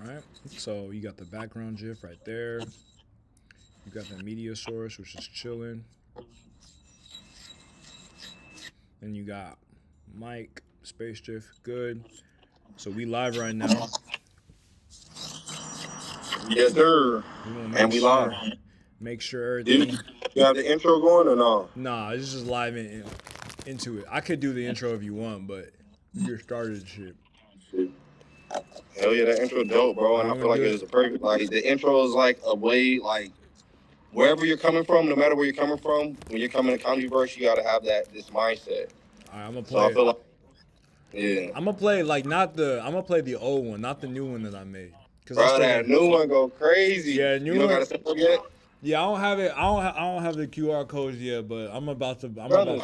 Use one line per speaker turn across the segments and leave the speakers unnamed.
right, so you got the background GIF right there. You got the media source, which is chilling. Then you got mic, space GIF, good. So we live right now.
Yes, sir. And we live.
Make sure everything.
You have the intro going or no?
Nah, it's just live into it. I could do the intro if you want, but you get started shit.
Hell yeah, that intro dope, bro. And I feel like it was a perfect. Like the intro is like a way, like wherever you're coming from, no matter where you're coming from, when you're coming to Comedyverse, you gotta have this mindset.
All right, I'm gonna play.
So I feel like, yeah.
I'm gonna play like I'm gonna play the old one, not the new one that I made.
Bro, that new one go crazy.
Yeah,
new one. You don't gotta sample yet?
Yeah, I don't have it. I don't have the QR codes yet, but I'm about to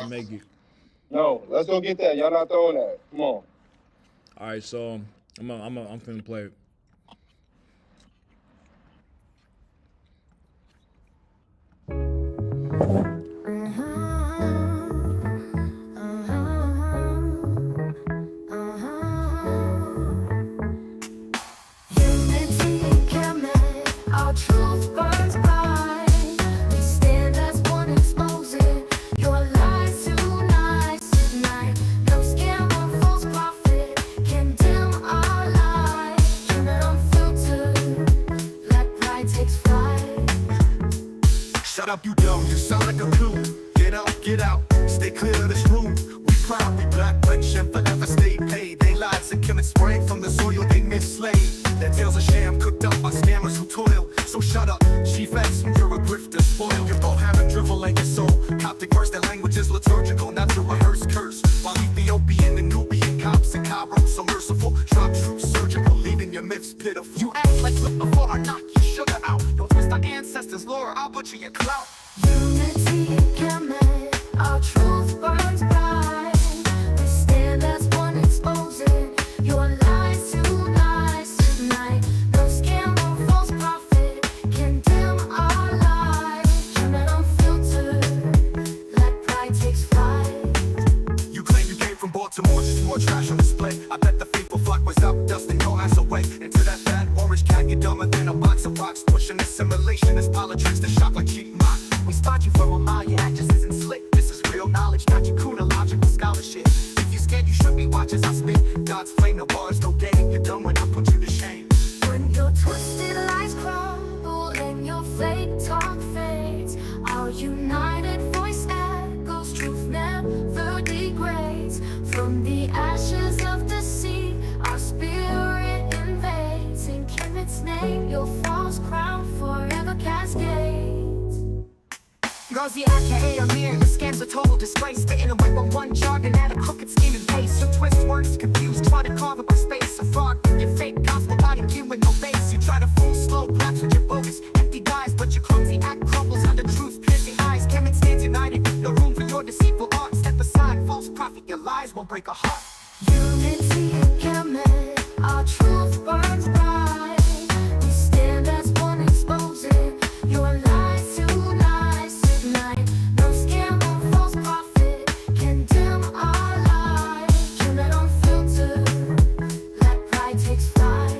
make it.
No, let's go get that. Y'all not throwing that. Come on.
All right, so I'm finna play it.
Shut up, you dumb, you sound like a coon. Get out, stay clear of this room. We proud, we black, rich, and forever stay paid. They lies that killing spring from the soil they mislaid. Their tales a sham, cooked up by scammers who toil. So shut up, chief X, you're a grifter, spoiled. You're both having drivel like your soul. Coptic verse, their language is liturgical, not to rehearse curse. While Ethiopian and Nubian cops and Cairo so merciful. Drop troops surgical, leaving your myths pitiful. You act like flip before I knock your sugar out. Don't twist our ancestors' lore, I'll butcher your clout.
Unity and command, our truth burns bright. We stand as one exposing your lies tonight. No scam or false prophet can dim our light. Human unfiltered, let pride takes flight.
You claim you came from Baltimore, just more trash on display. I bet the faithful flock was up, dusting your ass away. Into that fat orange cat, you're dumber than a box of rocks. Pushing assimilation as politics to shock like cheap mock. We spot you from a mile, your act just isn't slick. This is real knowledge, not your kuna logical scholarship. If you scared, you should be watch as I spit. God's flame, no bars, no game. You're done when I put you to shame.
When your twisted lies crumble and your fake talk fades, our united voice echoes, truth never degrades. From the ashes of the sea, our spirit invades. In Kemet's name, your false crown forever cascades.
Rosie aka Amir, the scams are total disgrace. Spitting away with one jargon at a crooked scheme and pace. Your twist words confused, try to carve up a space. A fraud, your fake gospel body came with no base. You try to fool slow blacks with your bogus empty guys, but your clumsy act crumbles under truth piercing eyes. Kemet stands united, no room for your deceitful art. Step aside, false prophet, your lies won't break a heart.
Unity and Kemet, our truth burns bright. We stand as one exposing your lies tonight. No scam or false prophet can dim our light. Human unfiltered, let pride takes flight.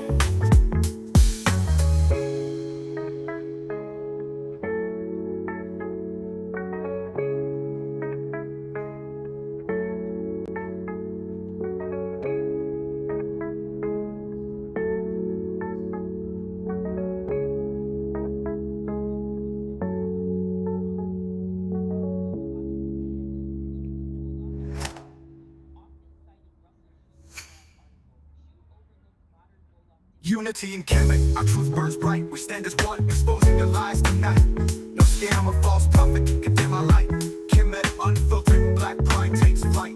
Unity and Kemet, our truth burns bright. We stand as one, exposing your lies tonight. No scam or false prophet can dim our light. Kemet, unfiltered, black pride takes flight.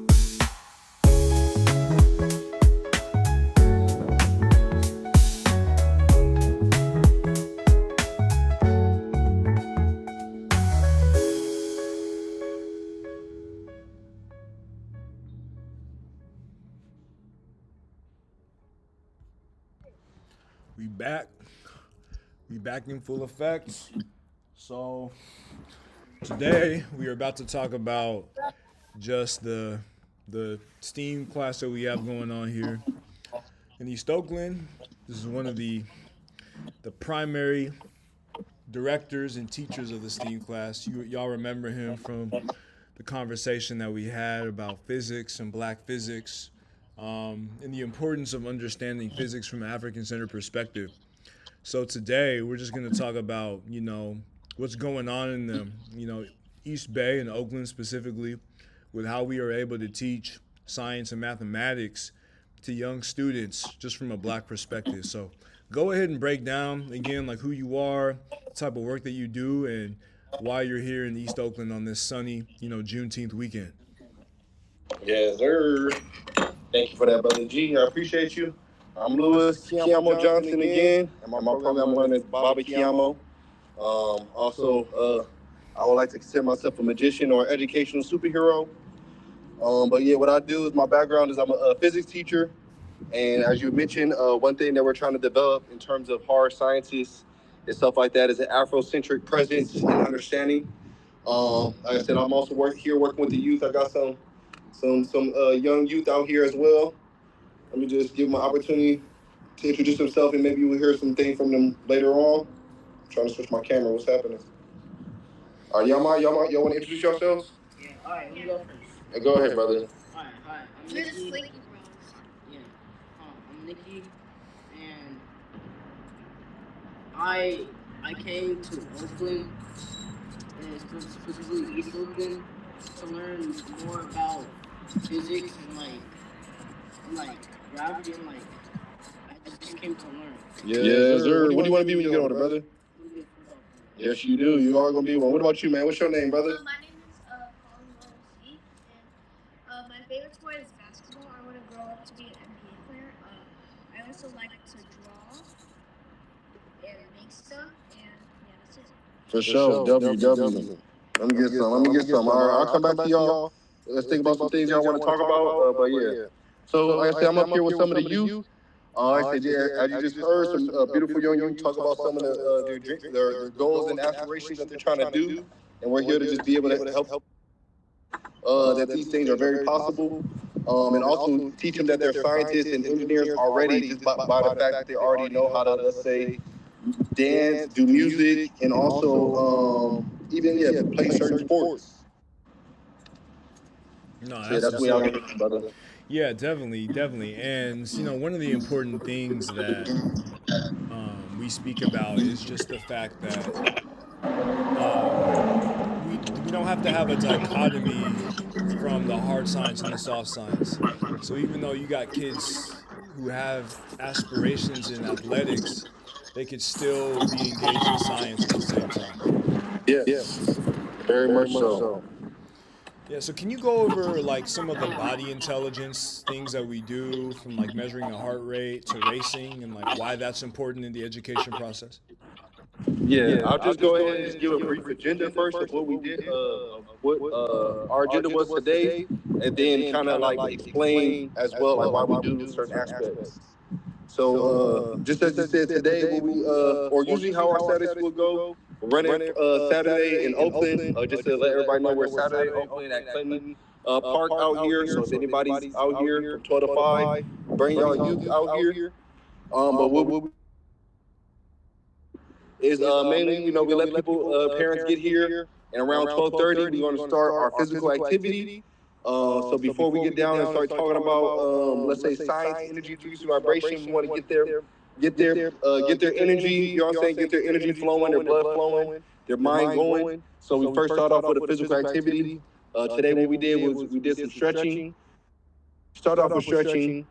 We back in full effect. So today we are about to talk about just the STEAM class that we have going on here in East Oakland. This is one of the primary directors and teachers of the STEAM class. Y'all remember him from the conversation that we had about physics and black physics, and the importance of understanding physics from an African-centered perspective. So today we're just going to talk about, what's going on in the, East Bay and Oakland specifically, with how we are able to teach science and mathematics to young students just from a black perspective. So go ahead and break down again like who you are, the type of work that you do, and why you're here in East Oakland on this sunny, Juneteenth weekend.
Yes, sir. Thank you for that, Brother G. I appreciate you. I'm Louis Kiamo Johnson again, and my program learner is Bobby Kiamo. I would like to consider myself a magician or educational superhero. But yeah, what I do is my background is I'm a physics teacher, and as you mentioned, one thing that we're trying to develop in terms of hard sciences and stuff like that is an Afrocentric presence and understanding. Like I said, I'm also working with the youth. I got some young youth out here as well. Let me just give them an opportunity to introduce themselves, and maybe we'll hear some things from them later on. I'm trying to switch my camera. What's happening? All right, y'all want to introduce yourselves?
Yeah, alright, let me go first.
Hey, go ahead, brother.
Alright, hi, I'm Nikki. Yeah, I'm Nikki, and I came to Oakland, and specifically East Oakland, to learn more about physics and gravity and I just came to learn.
Yes, sir. What do you want to be when you get older, brother? Yes, you do. You are going to be one. What about you, man? What's your name, brother?
My name is Colin Morrissey, and my favorite sport is basketball. I want to grow up to be an NBA player. I also like to draw and make stuff, and yeah, that's it.
For sure. WW. Let me get some. All right, I'll come back to y'all. Let's think about some things y'all want to talk about. But yeah. So, like I said, I'm up here with some of the youth. Like I said, yeah, as you just heard, some beautiful young youth talk about some of their goals and aspirations that they're trying to do. And we're here to just be able to help that these things are very possible. And also teach them that they're scientists and engineers already, just by the fact that they already know how to, let's say, dance, do music, and also even play certain sports.
No,
That's where y'all get, brother.
Yeah, definitely. And, one of the important things that we speak about is just the fact that we don't have to have a dichotomy from the hard science and the soft science. So even though you got kids who have aspirations in athletics, they could still be engaged in science at the same time.
Yes, very much so.
Yeah, so can you go over some of the body intelligence things that we do, from measuring the heart rate to racing, and why that's important in the education process?
Yeah, I'll just go ahead and just give a brief agenda first of what we did, what our agenda was today, and then kind of explain as well why we do certain aspects. So just as you said today, what we or usually how our Saturday school go. We're running Saturday in Oakland, just to let everybody know we're Saturday in Oakland at Clinton Park out here. So if anybody's out here from 12 to 5, bring y'all youth out here. But what is mainly, we let people, parents get here, and around 12:30, we're going to start our physical activity. So before we get down and start talking about, let's say, science, energy, frequency, vibration, we want to get their energy, you know what I'm saying, get their energy flowing, their blood flowing, their mind going. So we first start off with a physical activity. Today what we did was we did some stretching. Start off with stretching,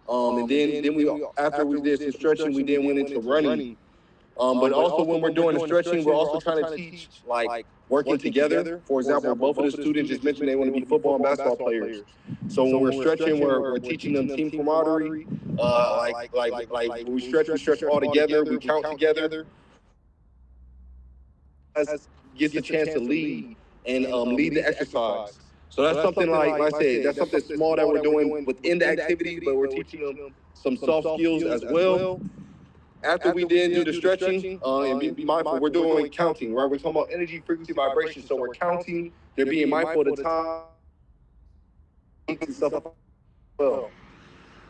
and then we after we did some stretching, we then went into running. But also when we're doing the stretching, we're also trying to teach working together. For example, both of the students just mentioned they want to be football and basketball players. So when we're stretching, we're teaching them team camaraderie. When we stretch all together, we count together. Gets a chance to lead and lead the exercise. So that's something like I said, that's something small that we're doing within the activity, but we're teaching them some soft skills as well. After we did do the stretching, and be mindful, we're doing counting, right? We're talking about energy, frequency, vibration. So we're counting. They're being mindful of the time and stuff as well.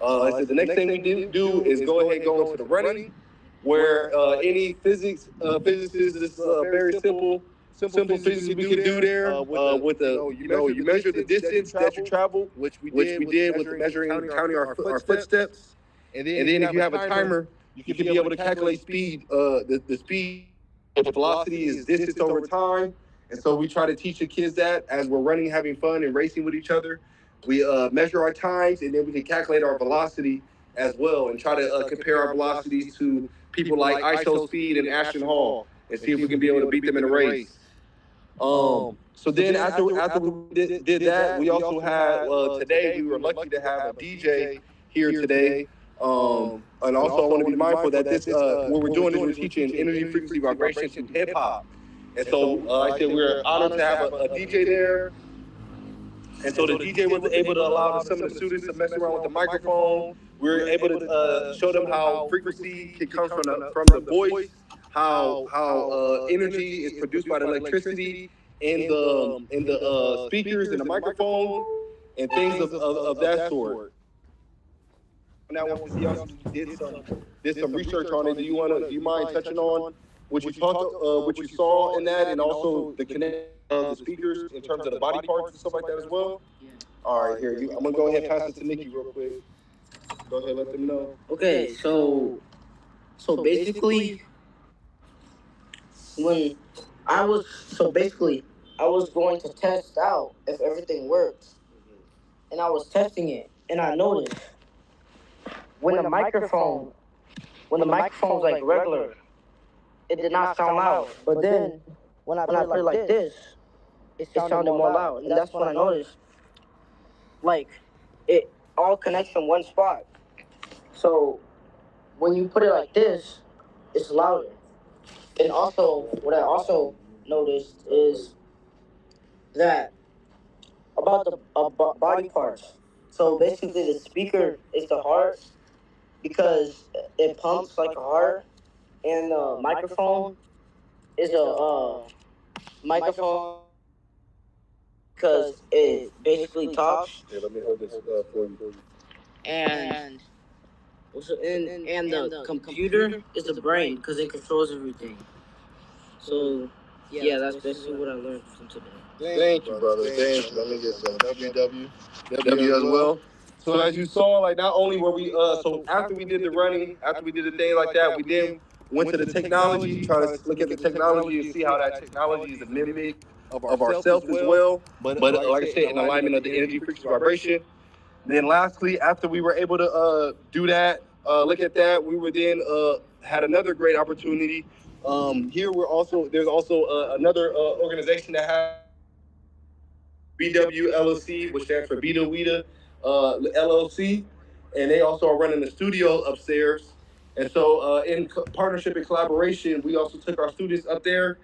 Like I said, the next thing we do is go ahead and go into the running, where any physicist, this is very simple physics we can do there. With the you measure the distance that you travel, which we did with measuring and counting our footsteps, and then if you have a timer, you can be able to calculate speed. The speed, velocity is distance over time, and so we try to teach the kids that as we're running, having fun, and racing with each other. We measure our times, and then we can calculate our velocity as well, and try to compare our velocities to people like ISO Speed and Ashton Hall, and see if we can be able to beat them in a race. So then after we did that, we also had today we were lucky to have a DJ here today. And also I want to be mindful that this what we're doing is we're teaching energy, frequency, vibrations, and hip hop. And so like I said, we're honored to have a DJ there. And so the DJ was able to allow some of the students to mess around with the microphone. We were able to show them how frequency can come from the voice, how energy is produced by the electricity in the speakers and the microphone, and things of that sort. Now, once you also did some research on it, do you mind touching on what you saw in that, and also the connection of the speakers in terms of the body parts and stuff like that as well?
Yeah.
All right, here I'm gonna go ahead and pass it to Nikki real quick. Go ahead, let them know.
Okay, so basically, when I was going to test out if everything worked, and I was testing it, and I noticed when the microphone was like regular, it did not sound loud. But then when I put it like this, it sounded more loud, and that's when I noticed like it all connects from one spot. So when you put it like this, it's louder. And also, what I also noticed is that about the body parts. So basically, the speaker is the heart because it pumps like a heart, and the microphone is a microphone because it basically talks.
Yeah, let me hold this for you.
And the computer is the brain because it controls everything. So yeah, that's basically what I learned from today.
Thank you, brother. Thank you. Let me get some W as well. So as you saw, like not only were we so after we did the running, after we did the thing like that, we then went to the technology, try to look at the technology and see how that technology is a mimic of ourselves as well. But like I said, in alignment of the energy, frequency, vibration. Then lastly, after we were able to do that, look at that, we were then had another great opportunity. Here there's also another organization that has BW LLC, which stands for Beta Weta LLC, and they also are running a studio upstairs. And so, in partnership and collaboration, we also took our students up there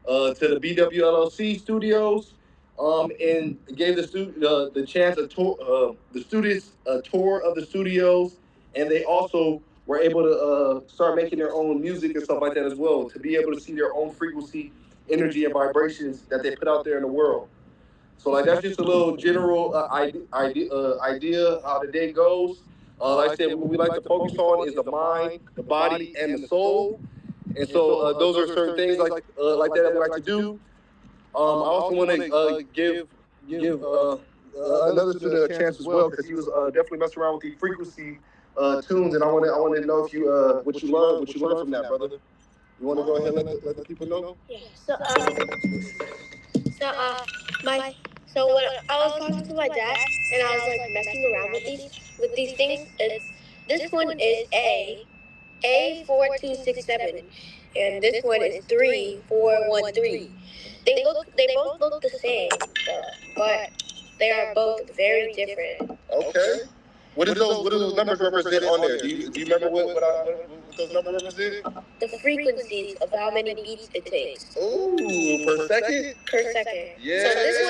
to the BW LLC studios, and gave the chance the students a tour of the studios, and they also were able to start making their own music and stuff like that as well, to be able to see their own frequency, energy, and vibrations that they put out there in the world. So like that's just a little general idea how the day goes. Like I said, what we like to focus on is the mind, the body, and the soul. And so those are certain things like that we like to do. I also want to give another student a chance as well, because he was definitely messing around with the frequency tunes, and I wanted to know if you what you learned from that, brother. You want to go ahead and let the people know?
Yeah. So when I was talking to my dad and I was like messing around with these things, this one is A4267, and this one is 3413. They both look the same, but they are both very different.
Okay. What do those numbers represent on there? Do you remember what those numbers represent?
The frequencies of how many beats it takes.
Ooh, per second?
Per second.
Yeah.
So this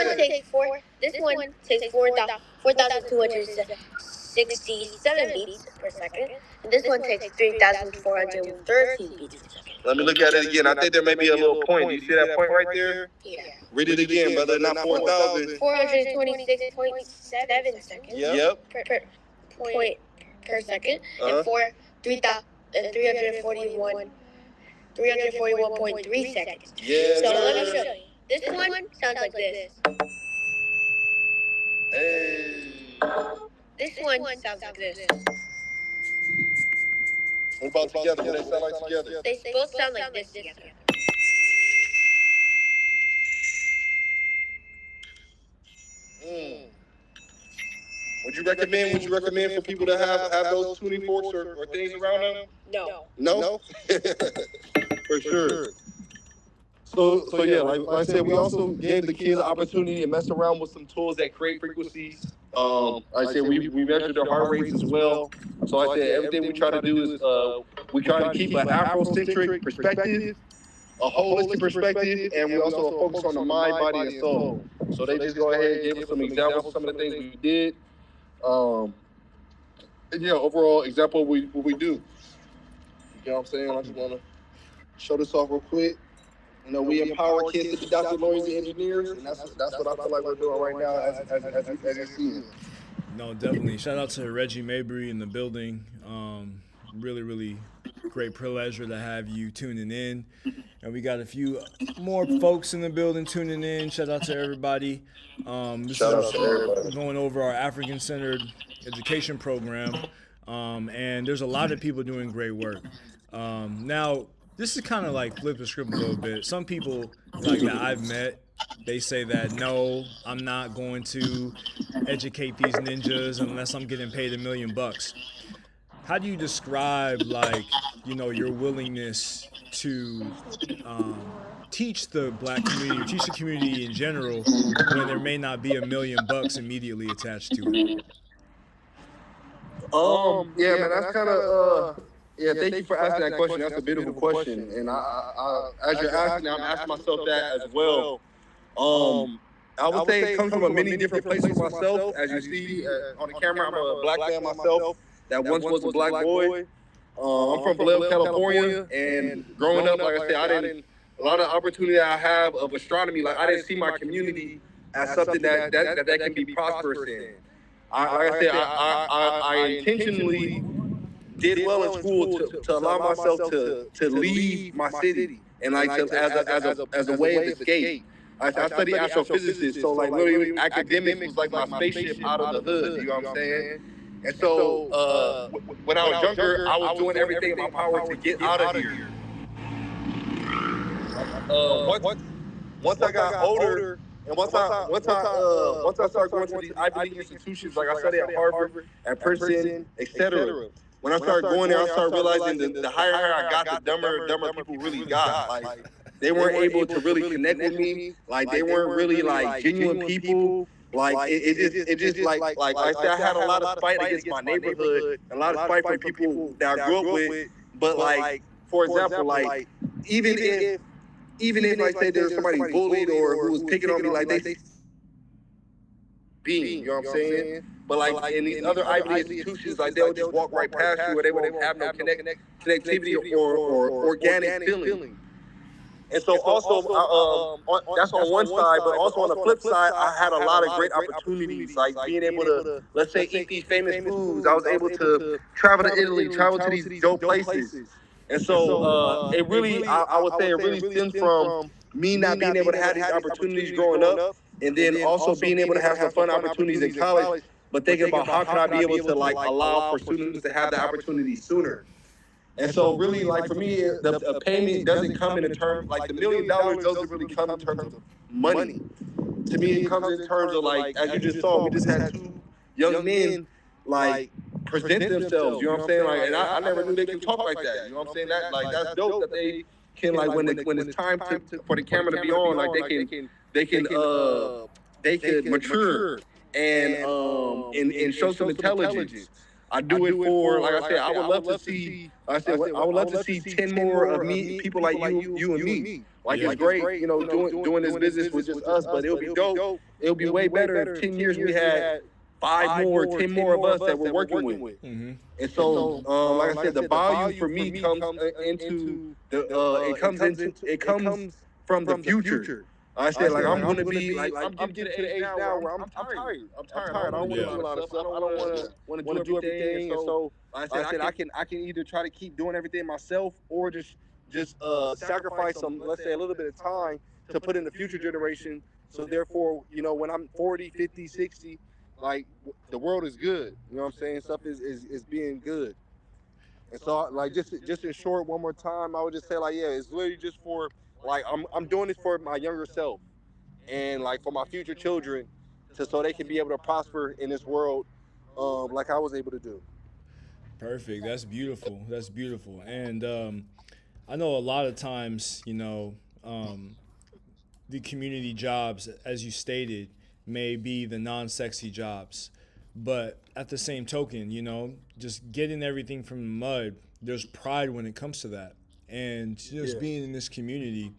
one takes 4,267 beats per second. And this one takes 3,413 beats per second.
Let me look at it again. I think there may be a little point. Do you see that point right there?
Yeah.
Read it again, brother. Not 4,000.
426.7 seconds.
Yep.
Per per second,
Uh-huh.
and 341.3 seconds.
Yeah.
So let me show you. This one sounds like this.
Hey.
This one sounds like this.
What about together? What they sound like together?
They both sound like this together.
Would you recommend for people to have those tuning forks or things around them?
No.
No? For sure. So yeah, like I said, we also gave the kids the opportunity to mess around with some tools that create frequencies. I said we measured their heart rates as well. So I said everything we try to do is we try to keep an Afrocentric perspective, a holistic perspective, and we also focus on the mind, body, and soul. So they just go ahead and gave us some examples of some of the things we did. And yeah, overall example of what we do. You know what I'm saying? I just want to show this off real quick. You know, we empower kids to be doctors, lawyers, and engineers, and that's what I feel like we're doing right now as you see it.
No, definitely. Shout out to Reggie Mabry in the building. Really, really great pleasure to have you tuning in. And we got a few more folks in the building tuning in. Shout out to everybody.
Shout out to everybody.
Going over our African-centered education program. And there's a lot of people doing great work. Now, this is kind of like flip the script a little bit. Some people like that I've met, they say that no, I'm not going to educate these ninjas unless I'm getting paid $1 million. How do you describe, like, you know, your willingness to teach the black community or teach the community in general when there may not be $1 million immediately attached to it?
Yeah, man, that's kind of yeah. Thank you for asking that question. That's a beautiful question, and I as you're asking, I'm asking myself that as well. I would say it comes from many different places myself. As you see on the camera, I'm a black man myself that once was a black boy. I'm from Belleville, California, and growing up, like I said, I didn't a lot of opportunity I have of astronomy. Like I didn't see my community as something that can be prosperous in. Like I said, I intentionally did well in school to allow myself to leave my city and like as a way of escape. I studied astrophysics, so like literally academics was like my spaceship out of the hood. You know what I'm saying? And so when I was younger, I was doing everything in my power to get out of here. Once I got older, and once I started going to these Ivy League institutions, like I studied at Harvard, at Princeton, etc. When I started going there, I started realizing the higher I got, the dumber people really got. Like they weren't able to really connect with me. Like they weren't really like genuine people. Like it just like I said, I had a lot of spite against my neighborhood, a lot of spite from people that I grew up with. But like, for example, like even if I say there's somebody bullied or who was picking on me, like they being, you know what I'm saying? But like in these other Ivy League institutions, like they'll just walk right past you, or they won't have no connectivity or organic feeling. And so also, that's on one side, but also on the flip side, I had a lot of great opportunities, like being able to, let's say, eat these famous foods. I was able to travel to Italy, travel to these dope places. And so it really, I would say it really stems from me not being able to have these opportunities growing up, and then also being able to have some fun opportunities in college, but thinking about how can I be able to like allow for students to have the opportunity sooner. And so really, like for me, the payment doesn't come in terms, like the $1 million doesn't really come in terms of money. To me, it comes in terms of like, as you just saw, we just had two young men like present themselves, you know what I'm saying? Like, and I never knew they could talk like that, you know what I'm saying? That like that's dope that they can like when it's time for the camera to be on, like they can mature and show some intelligence. I do it for, like I said, I would love to see. I would love to see 10 more of me, people like you and me. Like it's great, you know, doing this business with just us, but it'll be dope. It'll be way better if 10 years we had 10 more of us that we're working with. Mm-hmm. And so, like I said, the value for me comes into it comes from the future. I said, like, I'm gonna be like, I'm getting to the age now where I'm tired. I'm tired. I don't want to do a lot of stuff. I don't want to do everything. And so like I said, I can either try to keep doing everything myself or just sacrifice some, let's say, a little bit of time to put in the future generation. So therefore, you know, when I'm 40, 50, 60, like the world is good. You know what I'm saying? Stuff is being good. And so, like, just in short, one more time, I would just say, like, yeah, it's literally just for, like, I'm doing this for my younger self and like for my future children, so they can be able to prosper in this world, like I was able to do.
Perfect. That's beautiful. That's beautiful. And I know a lot of times, the community jobs, as you stated, may be the non-sexy jobs, but at the same token, just getting everything from the mud, there's pride when it comes to that. And just being in this community,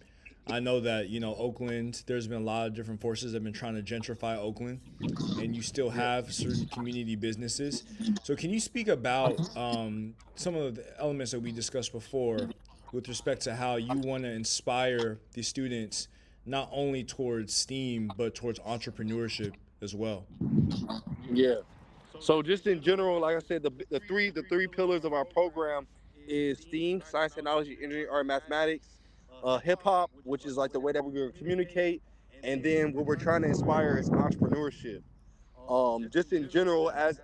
I know that, Oakland, there's been a lot of different forces that have been trying to gentrify Oakland, and you still have certain community businesses. So, can you speak about some of the elements that we discussed before with respect to how you want to inspire the students not only towards STEAM, but towards entrepreneurship as well?
Yeah. So just in general, like I said, the three pillars of our program is STEAM, science, technology, engineering, art, mathematics, hip hop, which is like the way that we're going to communicate, and then what we're trying to inspire is entrepreneurship. Just in general, as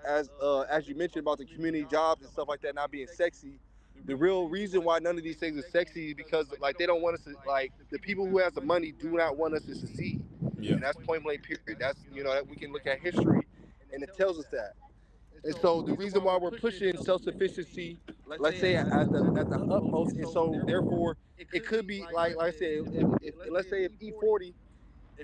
you mentioned about the community jobs and stuff like that not being sexy, the real reason why none of these things are sexy is because like they don't want us to, like, the people who has the money do not want us to succeed,
Yeah.
and that's point blank period. That's, that we can look at history and it tells us that. And so the reason why we're pushing self-sufficiency, let's say at the utmost, and so therefore it could be like I said, if let's say if E40,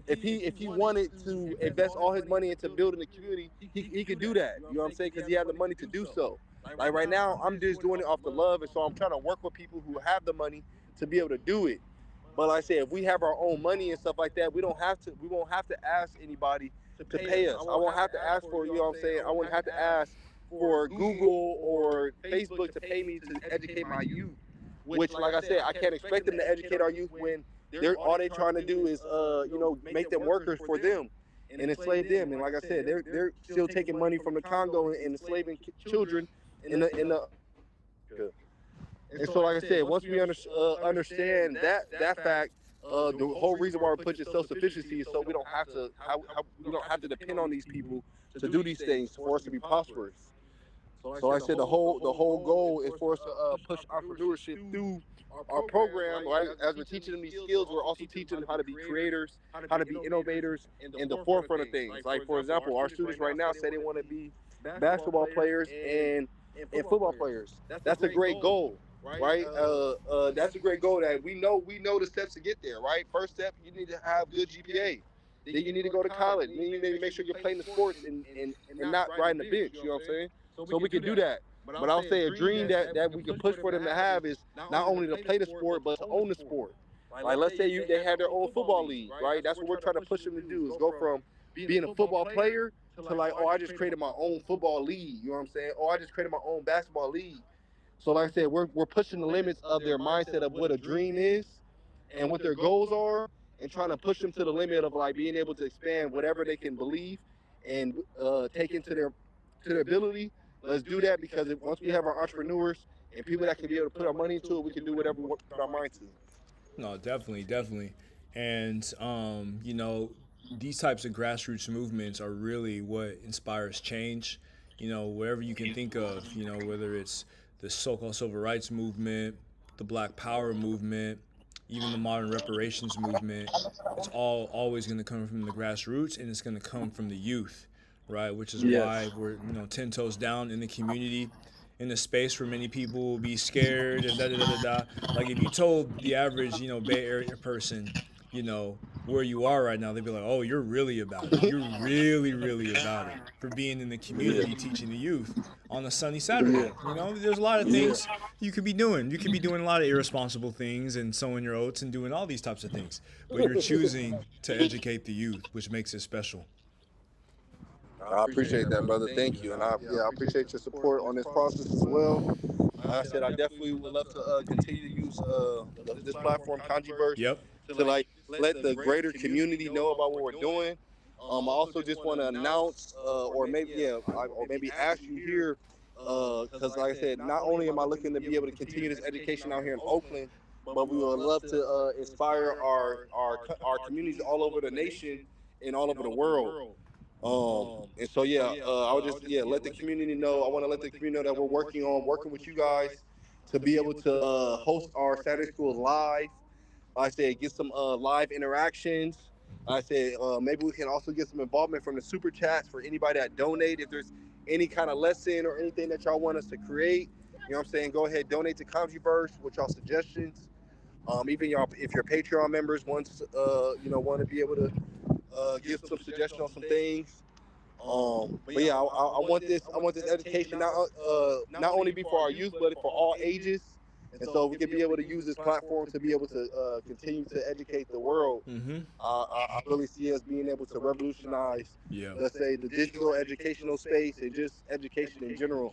if he wanted to invest all his money into building the community, he could do that. You know what I'm saying? Because he had the money to do so. Like right now, I'm just doing it off the love, and so I'm trying to work with people who have the money to be able to do it. But like I said, if we have our own money and stuff like that, we won't have to ask anybody to pay us. I won't have to ask for, you know what I'm saying? I wouldn't have to ask for Google or Facebook to pay me to educate my youth. Which, like I said, I can't expect them to educate our youth when they're trying to do is make them workers for them and enslave them. And like I said, they're still taking money from the Congo and enslaving children in the. And so, like I said, once we understand that fact, the whole reason why we're pushing self-sufficiency is so we don't have to depend on these people to do these things for us to be prosperous. So like I said, the whole goal is for us to push entrepreneurship through our program. Right? As we're teaching them these skills, we're also teaching them how to be creators, how to be innovators in the forefront of things. Like, for example, our students right now say they want to be basketball players and football players. That's a great goal. Right, that's a great goal. That we know the steps to get there. Right, first step, you need to have good GPA. Then you need to go to college. Then you need to make sure you're playing the sports and not riding the bench. You know what I'm saying? So we can do that. But I'll say a dream that we can push for them to have is not only to play the sport but to own the sport. Like, let's say they have their own football league. Right, that's what we're trying to push them to do, is go from being a football player to like, oh, I just created my own football league. You know what I'm saying? Oh, I just created my own basketball league. So like I said, we're pushing the limits of their mindset of what a dream is and what their goals are, and trying to push them to the limit of like being able to expand whatever they can believe and take into their ability. Let's do that, because once we have our entrepreneurs and people that can be able to put our money into it, we can do whatever we want to put our mind to.
No, definitely, definitely. And, these types of grassroots movements are really what inspires change. Wherever you can think of, whether it's the so-called civil rights movement, the Black Power movement, even the modern reparations movement, it's all always going to come from the grassroots, and it's going to come from the youth, right? Which is why we're 10 toes down in the community, in a space where many people will be scared and da da da da da. Like, if you told the average Bay Area person, where you are right now, they'd be like, oh, you're really about it. You're really, really about it, for being in the community teaching the youth on a sunny Saturday. There's a lot of things you could be doing. You could be doing a lot of irresponsible things and sowing your oats and doing all these types of things. But you're choosing to educate the youth, which makes it special.
I appreciate that, brother. Thank you. And I appreciate your support on this process as well. Like I said, I definitely would love to continue to use this platform, Congiverse,
Yep.
to like let the greater community know about what we're doing. I also just want to announce, or maybe ask you here, because like I said, not only am I looking to be able to continue this education out here in Oakland, but we would love to inspire our communities all over the nation and all over the world. And so I would just let the community know. I want to let the community know that we're working with you guys to be able to host our Saturday School live. I said get some live interactions. I said maybe we can also get some involvement from the super chats for anybody that donate. If there's any kind of lesson or anything that y'all want us to create, you know what I'm saying, go ahead, donate to Conjuverse with y'all suggestions. Even y'all, if you're Patreon members, want to be able to give some suggestions on some things. But yeah, I want this education not only be for our youth, but for all ages. And so we can be able to use this platform to be able to continue to educate the world. I really see us being able to revolutionize, let's say, the digital educational space and just education in general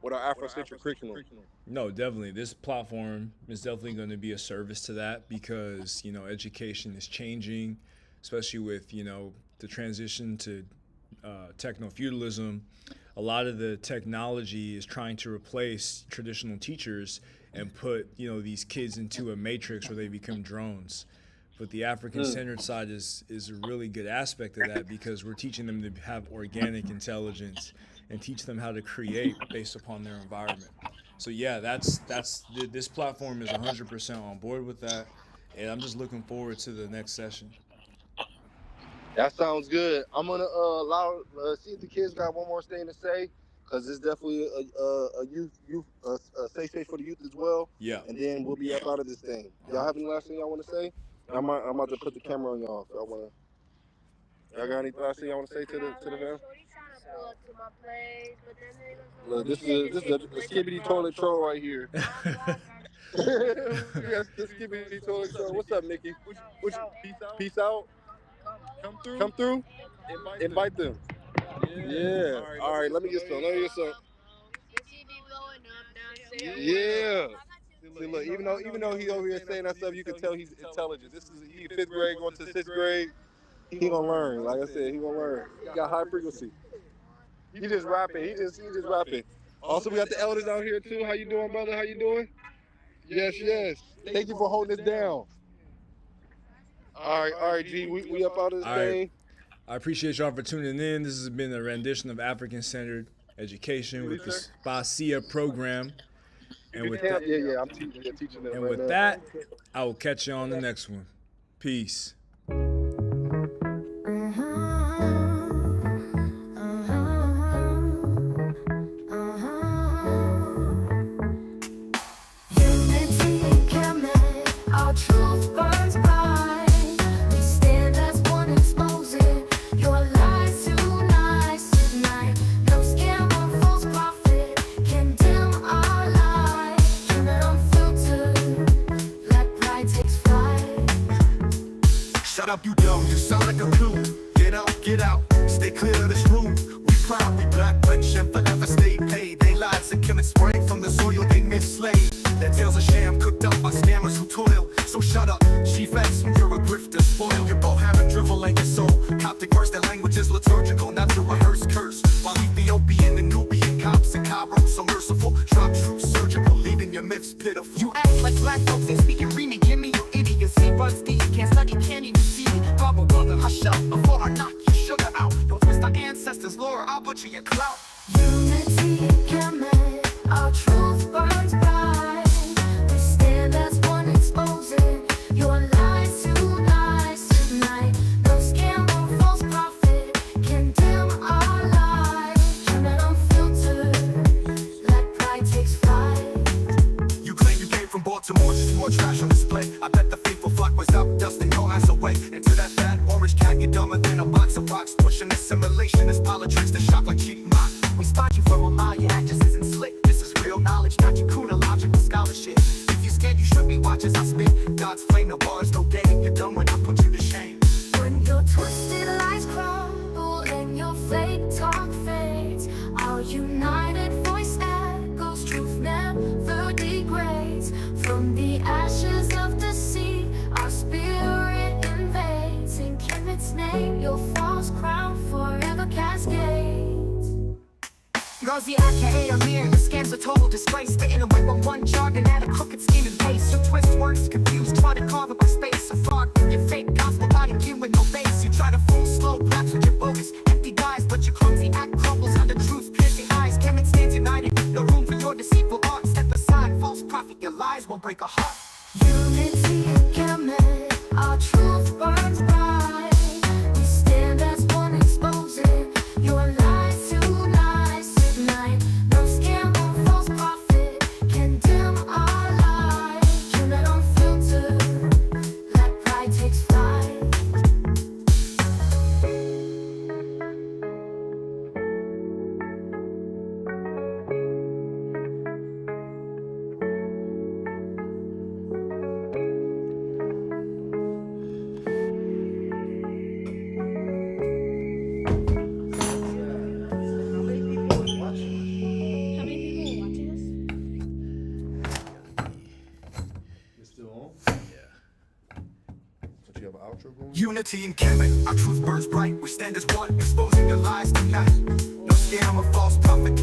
with our Afrocentric curriculum.
No, definitely. This platform is definitely going to be a service to that because, education is changing, especially with, the transition to techno-feudalism. A lot of the technology is trying to replace traditional teachers and put these kids into a matrix where they become drones. But the African-centered side is a really good aspect of that because we're teaching them to have organic intelligence and teach them how to create based upon their environment. So yeah, this platform is 100% on board with that, and I'm just looking forward to the next session.
That sounds good. I'm gonna see if the kids got one more thing to say, because it's definitely a safe space for the youth as well.
Yeah.
And then we'll be up out of this thing. Y'all have any last thing y'all want to say? I'm about to put the camera on y'all. So y'all got any last thing y'all want to say to the fam? Look, this is a skibbity toilet troll right here. We got the skibbity toilet troll. What's up, Nikki? Peace out. Come through. Invite them. Yeah. All right. Let me get some. Yeah. See, look, even though he's over here saying that stuff, you can tell he's intelligent. This is he 5th grade going to 6th grade. He gonna learn. Like I said, he gonna learn. He got high frequency. He just rapping. He just rapping. Also, we got the elders out here too. How you doing, brother? How you doing? Yes. Thank you for holding us down. All right, G. We up out of this thing.
I appreciate y'all for tuning in. This has been a rendition of African-centered education with the SPACIA program. And with that,
I'm teaching them.
And with that, I will catch you on the next one. Peace.
Shut up, you dumb, you sound like a coon. Get out, stay clear of this room. We proud, we black, rich, and forever stay paid. They lies that killing spring from the soil they mislaid. Their tales a sham, cooked up by scammers who toil. So shut up, chief X, you're a grifter, spoil. Your bohannon drivel and your soul. Coptic words, their language is liturgical, not to rehearse curse. While Ethiopian and Nubian cops and Cairo so merciful. Drop troops surgical, leaving your myths pitiful.
You act like black folks ain't speaking Remy, give me your idiocy. Rusty, can't study, can't even see. Bubble brother, hush up before I knock your sugar out. Don't twist our ancestors' lore, I'll butcher your clout.
Unity can make our truth burns bright. We stand as one, exposing your lies tonight. No scam or false prophet can dim our light. Turn it unfiltered, let pride take flight.
You claim you came from Baltimore, just more trash on display. I bet the faithful flock was up, dusting your ass away. Into that fat orange cat, you're dumber than a box of rocks. Pushing assimilation as politics that shock like cheating mock.
We spot you from a mile, your act just isn't slick. This is real knowledge, not your kuna logical scholarship. If you scared, you should be watch as I spit. God's flame, no bars, no game. You're done when I put you to shame.
When your twisted lies crumble and your fake talk fades, our united voice echoes, truth never degrades. From the ashes of the sea, our spirit in
Rosie aka Amir, the scam's a total disgrace. Spitting away with one jargon at a crooked scheme and pace. You twist words, confused, try to carve up a space. A fraud, your fake gospel body came with no base. You try to fool slow blacks with your bogus empty guys, but your clumsy act crumbles under truth's piercing eyes. Kemet stands united, no room for your deceitful art. Step aside, false prophet, your lies won't break a heart.
Unity in Kemet, our truth burns bright. We stand as one, exposing your lies to lies tonight. No scam or false prophet can dim our light. Kemet unfiltered, let pride takes flight.
How many people are watching this?
It's still on?
But you have an outro going?
Unity in Kemet, our truth burns bright. We stand as one, exposing your lies tonight. No scam or false prophet